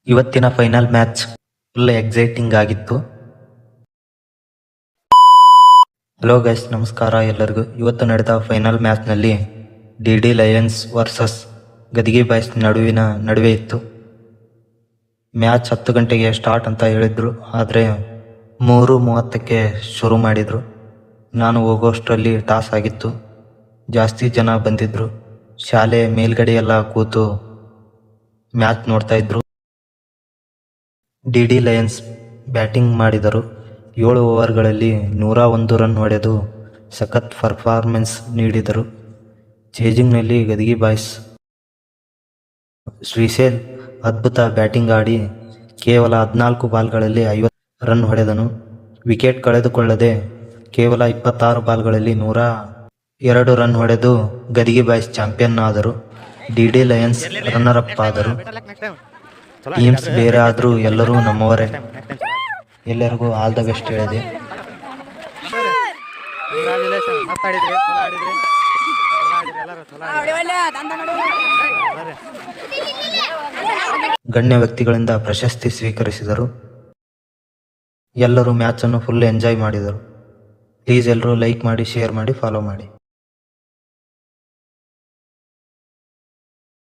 ಇವತ್ತಿನ final match full exciting ಆಗಿತ್ತು. Hello guys, ನಮಸ್ಕಾರ ಎಲ್ಲರಿಗೂ. ಇವತ್ತು ನಡೆದ ಫೈನಲ್ ಮ್ಯಾಚ್ನಲ್ಲಿ ಡಿ ಲಯನ್ಸ್ ವರ್ಸಸ್ ಗದಿಗೆ ಬಾಯ್ಸ್ ನಡುವೆ ಇತ್ತು. ಮ್ಯಾಚ್ 10 ಗಂಟೆಗೆ ಸ್ಟಾರ್ಟ್ ಅಂತ ಹೇಳಿದ್ರು, ಆದರೆ 3:30ಕ್ಕೆ ಶುರು ಮಾಡಿದರು. ನಾನು ಹೋಗೋಷ್ಟರಲ್ಲಿ ಟಾಸ್ ಆಗಿತ್ತು. ಜಾಸ್ತಿ ಜನ ಬಂದಿದ್ರು. ಶಾಲೆ ಮೇಲ್ಗಡೆಯೆಲ್ಲ ಕೂತು ಮ್ಯಾಚ್ ನೋಡ್ತಾ ಇದ್ರು. ಡಿ ಲಯನ್ಸ್ ಬ್ಯಾಟಿಂಗ್ ಮಾಡಿದರು. 7 ಓವರ್ಗಳಲ್ಲಿ 101 ರನ್ ಹೊಡೆದು ಸಖತ್ ಪರ್ಫಾರ್ಮೆನ್ಸ್ ನೀಡಿದರು. ಚೇಜಿಂಗ್ನಲ್ಲಿ ಗದಿಗೆ ಬಾಯ್ಸ್ ಶ್ರೀಶೈಲ್ ಅದ್ಭುತ ಬ್ಯಾಟಿಂಗ್ ಆಡಿ ಕೇವಲ 14 ಬಾಲ್ಗಳಲ್ಲಿ 50 ರನ್ ಹೊಡೆದನು. ವಿಕೆಟ್ ಕಳೆದುಕೊಳ್ಳದೆ ಕೇವಲ 26 ಬಾಲ್ಗಳಲ್ಲಿ 102 ರನ್ ಹೊಡೆದು ಗದಿಗೆ ಬಾಯ್ಸ್ ಚಾಂಪಿಯನ್ ಆದರು. ಡಿ ಲಯನ್ಸ್ ರನ್ನರ್ ಅಪ್ ಆದರು. ಟೀಮ್ಸ್ ಬೇರೆ ಆದರೂ ಎಲ್ಲರೂ ನಮ್ಮವರೇ. ಎಲ್ಲರಿಗೂ ಆಲ್ ದ ಬೆಸ್ಟ್ ಹೇಳಿದೆ. ಗಣ್ಯ ವ್ಯಕ್ತಿಗಳಿಂದ ಪ್ರಶಸ್ತಿ ಸ್ವೀಕರಿಸಿದರು. ಎಲ್ಲರೂ ಮ್ಯಾಚನ್ನು ಫುಲ್ ಎಂಜಾಯ್ ಮಾಡಿದರು. ಪ್ಲೀಸ್ ಎಲ್ಲರೂ ಲೈಕ್ ಮಾಡಿ, ಶೇರ್ ಮಾಡಿ, ಫಾಲೋ ಮಾಡಿ.